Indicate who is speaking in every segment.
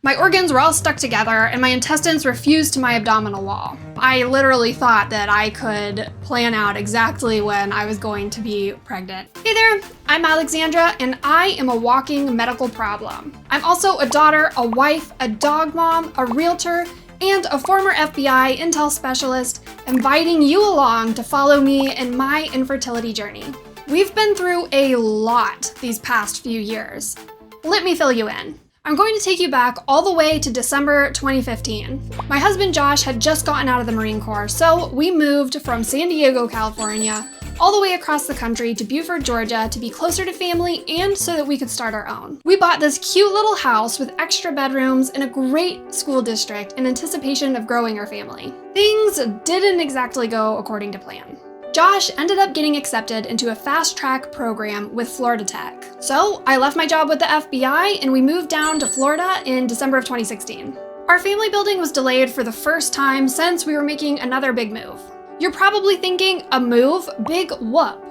Speaker 1: My organs were all stuck together and my intestines were fused to my abdominal wall. I literally thought that I could plan out exactly when I was going to be pregnant. Hey there, I'm Alexandra and I am a walking medical problem. I'm also a daughter, a wife, a dog mom, a realtor, and a former FBI intel specialist, inviting you along to follow me in my infertility journey. We've been through a lot these past few years. Let me fill you in. I'm going to take you back all the way to December 2015. My husband Josh had just gotten out of the Marine Corps, so we moved from San Diego, California, all the way across the country to Beaufort, Georgia to be closer to family and so that we could start our own. We bought this cute little house with extra bedrooms in a great school district in anticipation of growing our family. Things didn't exactly go according to plan. Josh ended up getting accepted into a fast-track program with Florida Tech. So I left my job with the FBI and we moved down to Florida in December of 2016. Our family building was delayed for the first time since we were making another big move. You're probably thinking, a move? Big whoop.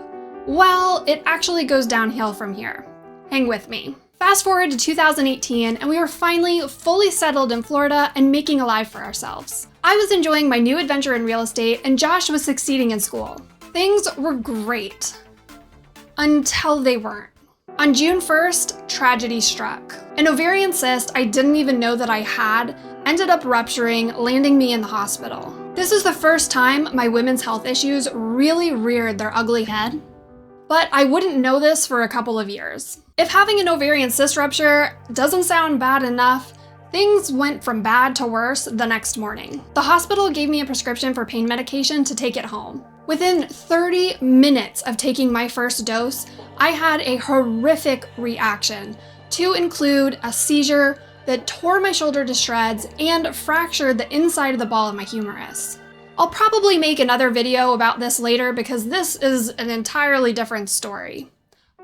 Speaker 1: Well, it actually goes downhill from here. Hang with me. Fast forward to 2018 and we were finally fully settled in Florida and making a life for ourselves. I was enjoying my new adventure in real estate and Josh was succeeding in school. Things were great. Until they weren't. On June 1st, tragedy struck. An ovarian cyst I didn't even know that I had ended up rupturing, landing me in the hospital. This is the first time my women's health issues really reared their ugly head. But I wouldn't know this for a couple of years. If having an ovarian cyst rupture doesn't sound bad enough, things went from bad to worse the next morning. The hospital gave me a prescription for pain medication to take it home. Within 30 minutes of taking my first dose, I had a horrific reaction, to include a seizure that tore my shoulder to shreds and fractured the inside of the ball of my humerus. I'll probably make another video about this later because this is an entirely different story.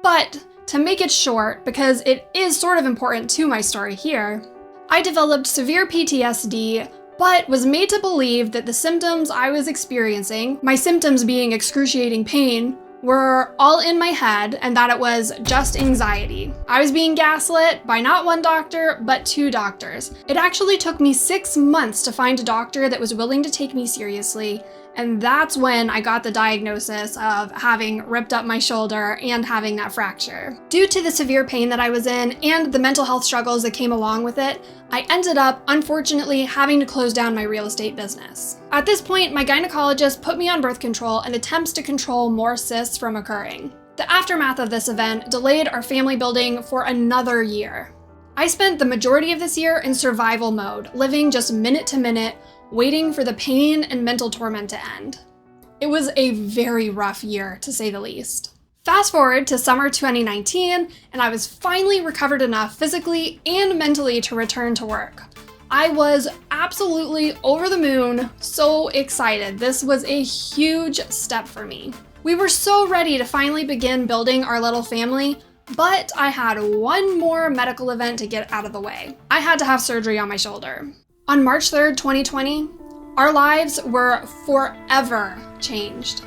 Speaker 1: But to make it short, because it is sort of important to my story here, I developed severe PTSD, but was made to believe that the symptoms I was experiencing, my symptoms being excruciating pain, were all in my head and that it was just anxiety. I was being gaslit by not one doctor, but two doctors. It actually took me 6 months to find a doctor that was willing to take me seriously, and that's when I got the diagnosis of having ripped up my shoulder and having that fracture. Due to the severe pain that I was in and the mental health struggles that came along with it, I ended up, unfortunately, having to close down my real estate business. At this point, my gynecologist put me on birth control in attempts to control more cysts from occurring. The aftermath of this event delayed our family building for another year. I spent the majority of this year in survival mode, living just minute to minute, waiting for the pain and mental torment to end. It was a very rough year, to say the least. Fast forward to summer 2019, and I was finally recovered enough physically and mentally to return to work. I was absolutely over the moon, so excited. This was a huge step for me. We were so ready to finally begin building our little family, but I had one more medical event to get out of the way. I had to have surgery on my shoulder. On March 3rd, 2020, our lives were forever changed.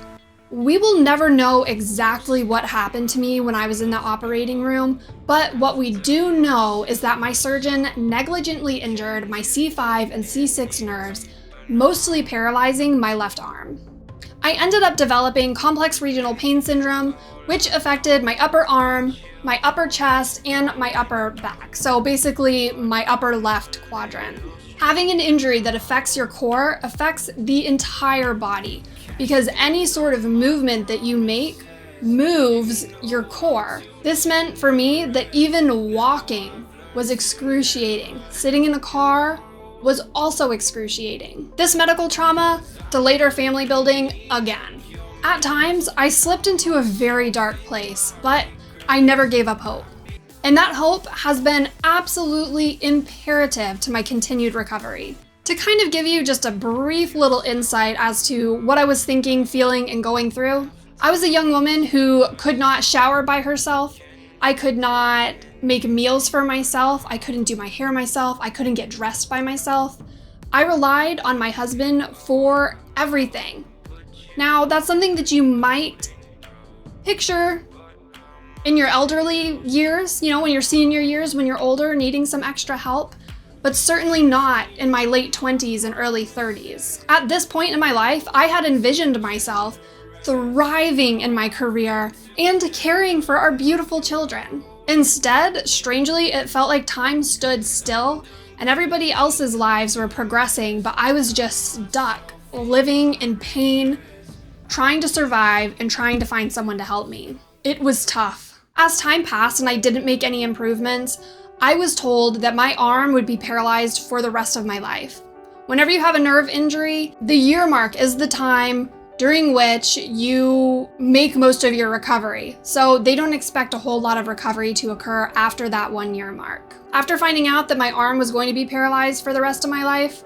Speaker 1: We will never know exactly what happened to me when I was in the operating room, but what we do know is that my surgeon negligently injured my C5 and C6 nerves, mostly paralyzing my left arm. I ended up developing complex regional pain syndrome, which affected my upper arm, my upper chest, and my upper back. So basically my upper left quadrant. Having an injury that affects your core affects the entire body because any sort of movement that you make moves your core. This meant for me that even walking was excruciating. Sitting in a car was also excruciating. This medical trauma delayed our family building again. At times, I slipped into a very dark place, but I never gave up hope. And that hope has been absolutely imperative to my continued recovery. To kind of give you just a brief little insight as to what I was thinking, feeling, and going through, I was a young woman who could not shower by herself. I could not make meals for myself. I couldn't do my hair myself. I couldn't get dressed by myself. I relied on my husband for everything. Now, that's something that you might picture in your elderly years, when you're senior years, when you're older, needing some extra help. but certainly not in my late 20s and early 30s. At this point in my life, I had envisioned myself thriving in my career and caring for our beautiful children. Instead, strangely, it felt like time stood still and everybody else's lives were progressing, but I was just stuck, living in pain, trying to survive and trying to find someone to help me. It was tough. As time passed and I didn't make any improvements, I was told that my arm would be paralyzed for the rest of my life. Whenever you have a nerve injury, the year mark is the time during which you make most of your recovery. So they don't expect a whole lot of recovery to occur after that 1 year mark. After finding out that my arm was going to be paralyzed for the rest of my life,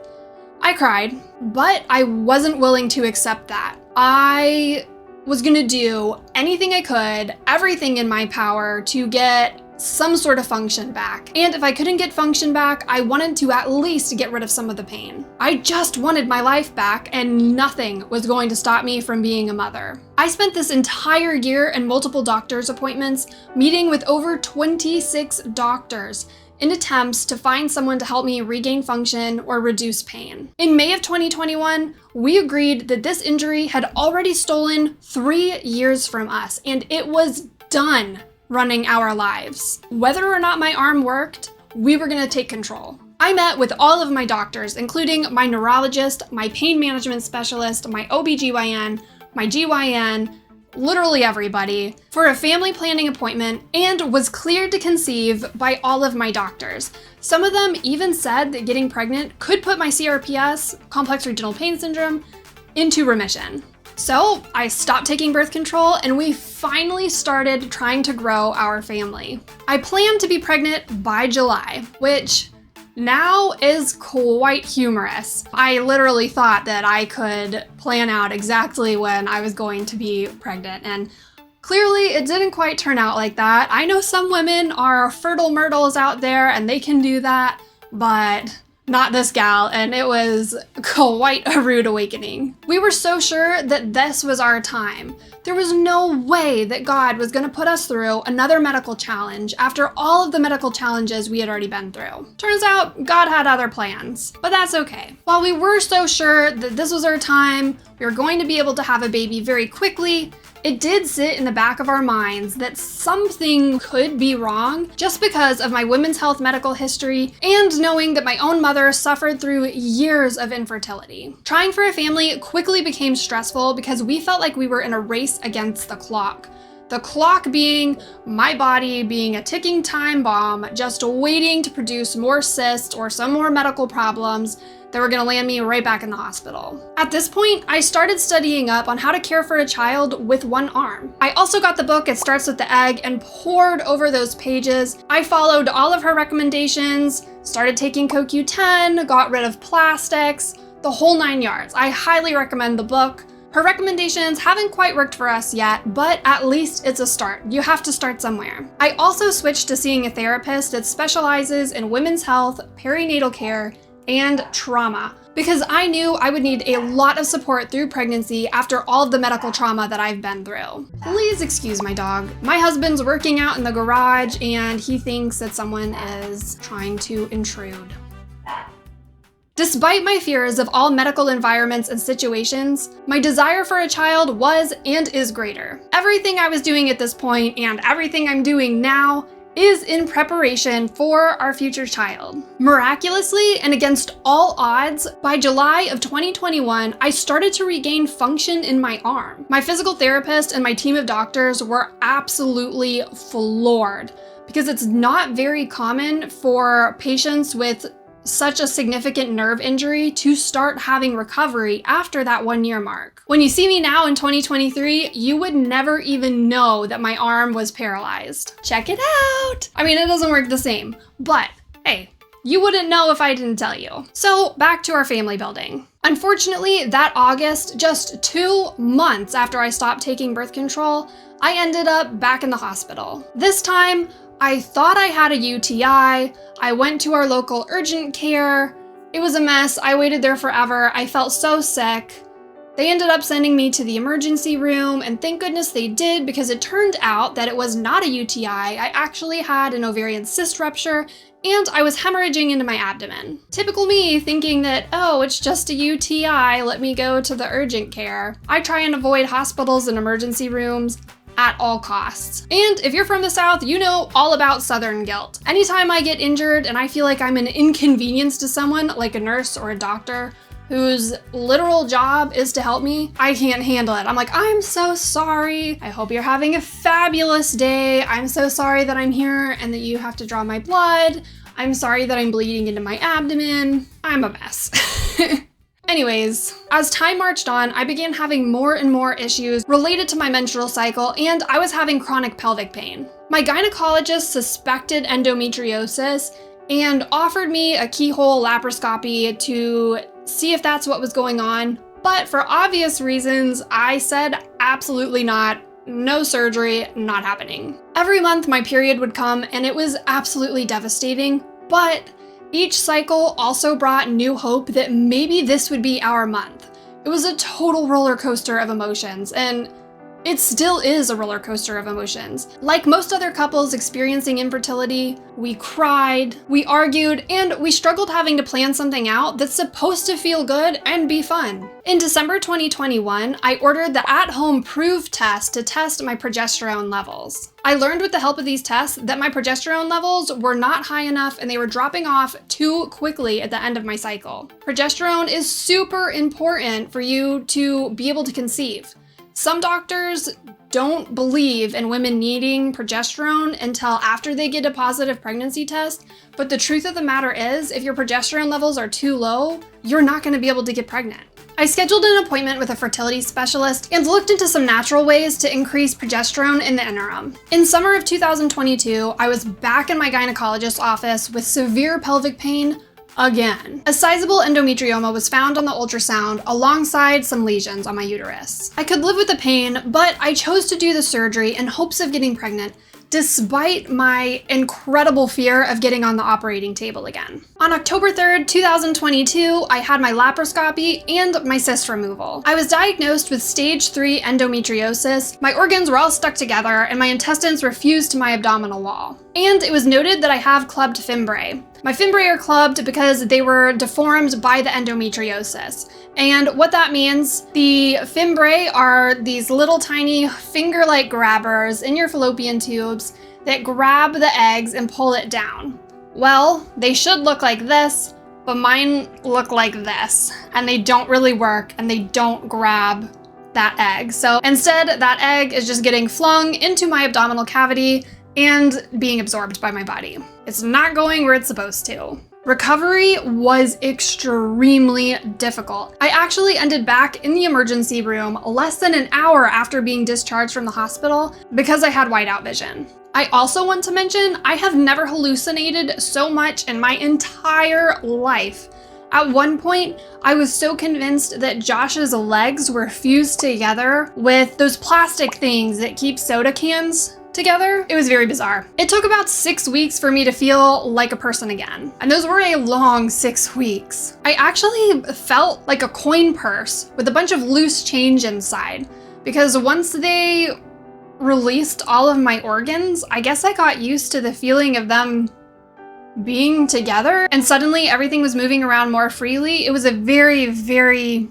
Speaker 1: I cried, but I wasn't willing to accept that. I was gonna do anything I could, everything in my power to get some sort of function back. And if I couldn't get function back, I wanted to at least get rid of some of the pain. I just wanted my life back and nothing was going to stop me from being a mother. I spent this entire year in multiple doctor's appointments, meeting with over 26 doctors in attempts to find someone to help me regain function or reduce pain. In May of 2021, we agreed that this injury had already stolen 3 years from us and it was done running our lives. Whether or not my arm worked, we were gonna take control. I met with all of my doctors, including my neurologist, my pain management specialist, my OBGYN, my GYN, literally everybody, for a family planning appointment and was cleared to conceive by all of my doctors. Some of them even said that getting pregnant could put my CRPS, complex regional pain syndrome, into remission. So I stopped taking birth control and we finally started trying to grow our family. I planned to be pregnant by July, which now is quite humorous. I literally thought that I could plan out exactly when I was going to be pregnant, and clearly it didn't quite turn out like that. I know some women are fertile myrtles out there and they can do that, but not this gal, and it was quite a rude awakening. We were so sure that this was our time. There was no way that God was going to put us through another medical challenge after all of the medical challenges we had already been through. Turns out God had other plans, but that's okay. While we were so sure that this was our time, we were going to be able to have a baby very quickly, it did sit in the back of our minds that something could be wrong just because of my women's health medical history and knowing that my own mother suffered through years of infertility. Trying for a family quickly became stressful because we felt like we were in a race against the clock. The clock being my body being a ticking time bomb, just waiting to produce more cysts or some more medical problems that were gonna land me right back in the hospital. At this point, I started studying up on how to care for a child with one arm. I also got the book It Starts with the Egg and pored over those pages. I followed all of her recommendations, started taking CoQ10, got rid of plastics, the whole 9 yards. I highly recommend the book. Her recommendations haven't quite worked for us yet, but at least it's a start. You have to start somewhere. I also switched to seeing a therapist that specializes in women's health, perinatal care, and trauma, because I knew I would need a lot of support through pregnancy after all of the medical trauma that I've been through. Please excuse my dog. My husband's working out in the garage and he thinks that someone is trying to intrude. Despite my fears of all medical environments and situations, my desire for a child was and is greater. Everything I was doing at this point and everything I'm doing now is in preparation for our future child. Miraculously, and against all odds, by July of 2021, I started to regain function in my arm. My physical therapist and my team of doctors were absolutely floored because it's not very common for patients with such a significant nerve injury to start having recovery after that 1 year mark. When you see me now in 2023, you would never even know that my arm was paralyzed. Check it out! I mean, it doesn't work the same, but hey, you wouldn't know if I didn't tell you. So back to our family building. Unfortunately, that August, just 2 months after I stopped taking birth control, I ended up back in the hospital. This time, I thought I had a UTI. I went to our local urgent care. It was a mess. I waited there forever. I felt so sick. They ended up sending me to the emergency room, and thank goodness they did, because it turned out that it was not a UTI. I actually had an ovarian cyst rupture, and I was hemorrhaging into my abdomen. Typical me thinking that, oh, it's just a UTI, let me go to the urgent care. I try and avoid hospitals and emergency rooms at all costs. And if you're from the South, you know all about Southern guilt. Anytime I get injured and I feel like I'm an inconvenience to someone, like a nurse or a doctor, whose literal job is to help me, I can't handle it. I'm like, I'm so sorry. I hope you're having a fabulous day. I'm so sorry that I'm here and that you have to draw my blood. I'm sorry that I'm bleeding into my abdomen. I'm a mess. Anyways, as time marched on, I began having more and more issues related to my menstrual cycle, and I was having chronic pelvic pain. My gynecologist suspected endometriosis and offered me a keyhole laparoscopy to see if that's what was going on. But for obvious reasons, I said absolutely not. No surgery, not happening. Every month my period would come and it was absolutely devastating, but each cycle also brought new hope that maybe this would be our month. It was a total roller coaster of emotions, and it still is a roller coaster of emotions. Like most other couples experiencing infertility, we cried, we argued, and we struggled having to plan something out that's supposed to feel good and be fun. In December 2021, I ordered the at-home Prove test to test my progesterone levels. I learned with the help of these tests that my progesterone levels were not high enough and they were dropping off too quickly at the end of my cycle. Progesterone is super important for you to be able to conceive. Some doctors don't believe in women needing progesterone until after they get a positive pregnancy test, but the truth of the matter is, if your progesterone levels are too low, you're not going to be able to get pregnant. I scheduled an appointment with a fertility specialist and looked into some natural ways to increase progesterone in the interim. In summer of 2022, I was back in my gynecologist's office with severe pelvic pain again. A sizable endometrioma was found on the ultrasound alongside some lesions on my uterus. I could live with the pain, but I chose to do the surgery in hopes of getting pregnant, despite my incredible fear of getting on the operating table again. On October 3rd, 2022, I had my laparoscopy and my cyst removal. I was diagnosed with stage 3 endometriosis. My organs were all stuck together and my intestines were fused to my abdominal wall. And it was noted that I have clubbed fimbriae. My fimbriae are clubbed because they were deformed by the endometriosis. And what that means, the fimbriae are these little tiny finger-like grabbers in your fallopian tubes that grab the eggs and pull it down. Well, they should look like this, but mine look like this, and they don't really work, and they don't grab that egg. So instead, that egg is just getting flung into my abdominal cavity and being absorbed by my body. It's not going where it's supposed to. Recovery was extremely difficult. I actually ended back in the emergency room less than an hour after being discharged from the hospital because I had whiteout vision. I also want to mention, I have never hallucinated so much in my entire life. At one point, I was so convinced that Josh's legs were fused together with those plastic things that keep soda cans together. It was very bizarre. It took about 6 weeks for me to feel like a person again. And those were a long 6 weeks. I actually felt like a coin purse with a bunch of loose change inside, because once they released all of my organs, I guess I got used to the feeling of them being together, and suddenly everything was moving around more freely. It was a very, very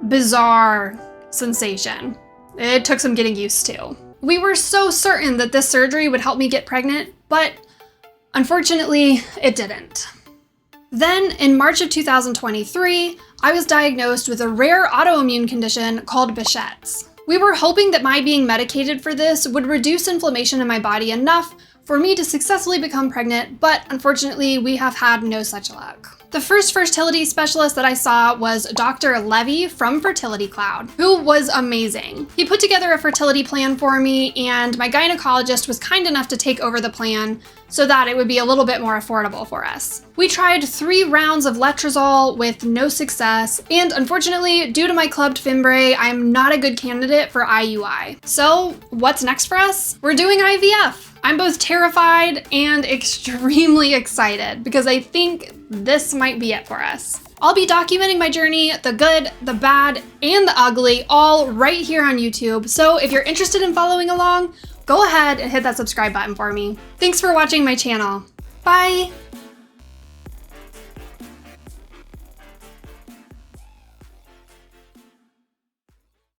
Speaker 1: bizarre sensation. It took some getting used to. We were so certain that this surgery would help me get pregnant, but unfortunately, it didn't. Then, in March of 2023, I was diagnosed with a rare autoimmune condition called Behcets. We were hoping that my being medicated for this would reduce inflammation in my body enough for me to successfully become pregnant, but unfortunately, we have had no such luck. The first fertility specialist that I saw was Dr. Levy from Fertility Cloud, who was amazing. He put together a fertility plan for me, and my gynecologist was kind enough to take over the plan so that it would be a little bit more affordable for us. We tried 3 rounds of letrozole with no success, and unfortunately, due to my clubbed fimbriae, I'm not a good candidate for IUI. So what's next for us? We're doing IVF. I'm both terrified and extremely excited because I think this might be it for us. I'll be documenting my journey, the good, the bad, and the ugly, all right here on YouTube. So if you're interested in following along, go ahead and hit that subscribe button for me. Thanks for watching my channel. Bye!